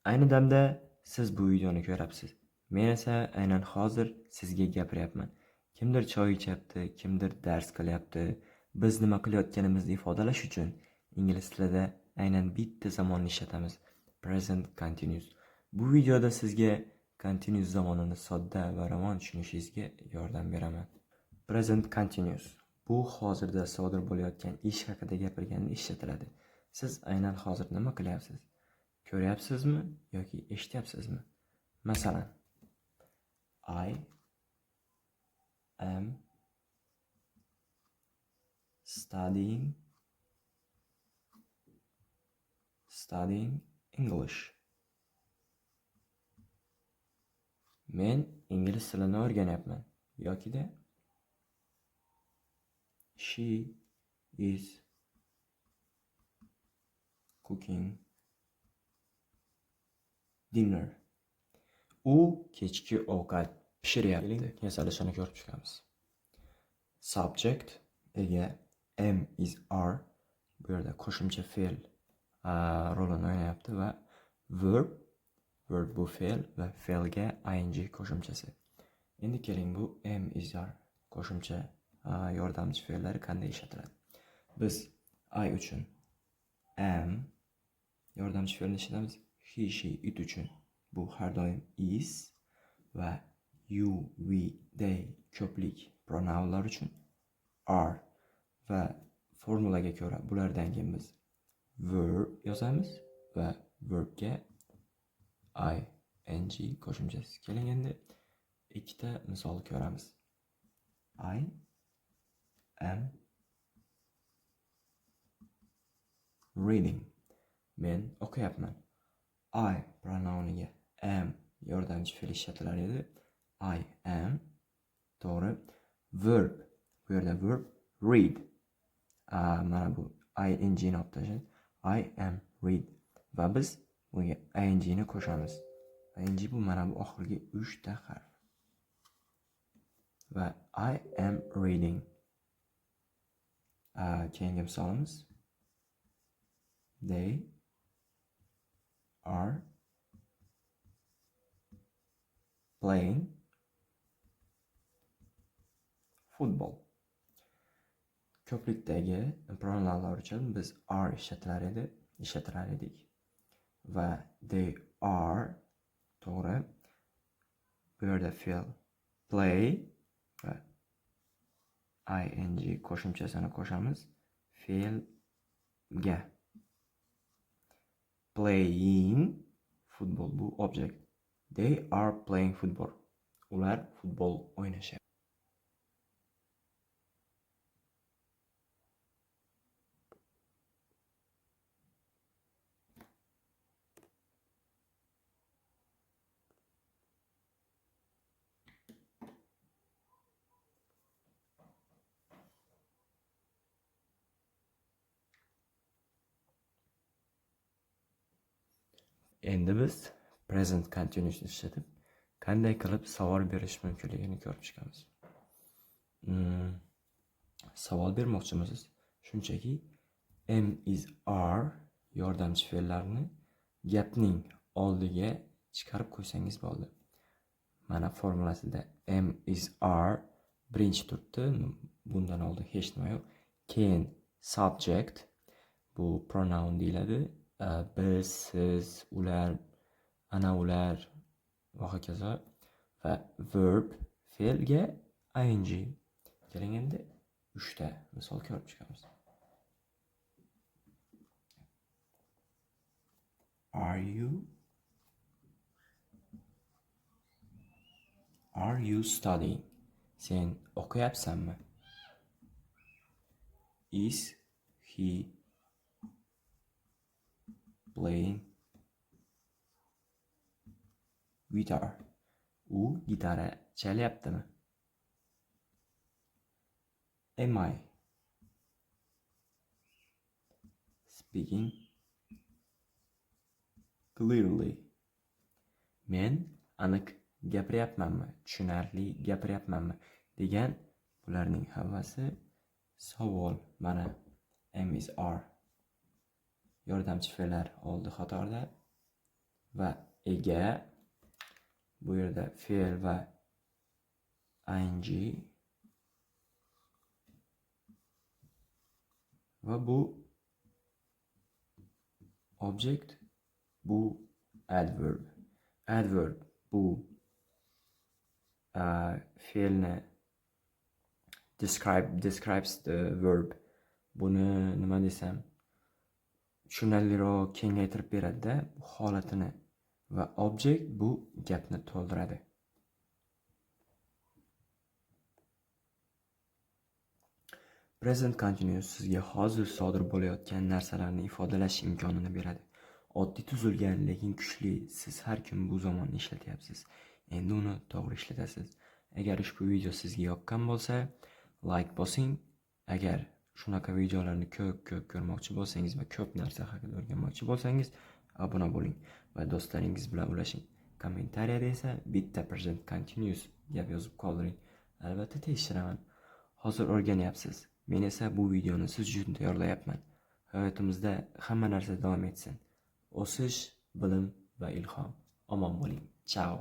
Ayni damda siz bu videoni ko'ryapsiz. Men esa aynan hozir sizga gapiryapman. Kimdir choy ichyapti, kimdir dars qilyapti. Biz nima qilayotganimizni ifodalash uchun ingliz tilida aynan bitta zamonni ishlatamiz. Present continuous. Bu videoda sizga continuous zamonini sodda va ravon tushunishingizga yordam beraman. Present continuous. Bu hozirda sodir bo'layotgan ish haqida gapirganda ishlatiladi. Siz aynan hozir nima qilyapsiz? Ko'ryapsizmi yoki eshityapsizmi? Masalan, I am studying English. Men ingliz tilini o'rganyapman. Yoki-da she is cooking dinner. U kechki ovqat pishiryapti. Yasalishini ko'rib chiqamiz. Subject ega am is are. Bu yerda qo'shimcha fe'l rolini o'ynayapti va verb bu fe'l va fe'lga ing qo'shimchasi. Endi keling, bu am is are qo'shimcha yordamchi fe'llari qanday ishlatiladi? Biz I uchun am yordamchi fe'lni ishlatamiz. He, she, it uchun bu har doim is va you, we, they ko'plik pronounlar uchun are va formulaga ko'ra bulardan keyin biz verb yozamiz va verbga ing qo'shimchasi. Keling, endi ikkita misol ko'ramiz. I am reading. Men o'qiyapman. I pronouniga am yordamchi fe'l ishlatilar edi. I am. To'g'ri. Verb. Bu yerda verb read. Mana bu ing ni olib tashlab I am read. Va biz bunga ing ni qo'shamiz. Ing bu mana bu oxirgi 3 ta harf. Va I am reading. Keyingi misolimiz they are playing football. Ko'plikdagi pronounlar uchun biz are ishlatilar edik. Va they are to'g'ri. Bu yerda fe'l play va ing qo'shimchasini qo'shamiz fe'lga. Playing football bu object. They are playing football. Ular futbol o'ynashyapti. Endi biz present continuous ishlatib qanday qilib savol berish mumkinligini ko'rib chiqamiz. Savol bermoqchimisiz? Shunchaki am is are yordamchi fe'llarini gapning oldiga chiqarib qo'ysangiz bo'ldi. Mana formulasida am is are birinchi turibdi. Bundan oldin hech nima yo'q. Keyin subject bu pronoun deyiladi. Biz, siz, ular, ana ular va hokazo. Va verb fe'lga ing. Keling, endi 3 ta misol ko'rib chiqamiz. Are you studying? Sen o'qiyapsanmi? Is he playing guitar? U gitara chalyaptimi? Am I speaking clearly? Men aniq gapiryapmanmi? Tushunarli gapiryapmanmi? Degan bularning hammasi savol. Mana am is are yordamchi fe'llar oldi qatorda va ega. Bu yerda fe'l va ing va bu object, bu adverb. Adverb bu fe'lni describes the verb. Buni nima desam, tushunarliroq kengaytirib beradi-da, bu holatini, va object bu gapni to'ldiradi. Present continuous sizga hozir sodir bo'layotgan narsalarni ifodalash imkonini beradi. Oddiy tuzilgan, lekin kuchli. Siz har kun bu zamonni ishlatyapsiz. Endi uni to'g'ri ishlatasiz. Agar ushbu video sizga yoqqan bo'lsa, like bosing. Agar shunaqa videolarni ko'p ko'rmoqchi bo'lsangiz va ko'p narsa haqida o'rganmoqchi bo'lsangiz, obuna bo'ling va do'stlaringiz bilan ulashing. Kommentariyada esa bitta present continuous deb yozib qoldiring. Albatta tekshiraman. Hozir o'rganyapsiz. Men esa bu videoni siz uchun tayyorlayapman. Hayotimizda hamma narsa davom etsin. O'sish, bilim va ilhom. Omon bo'ling. Ciao.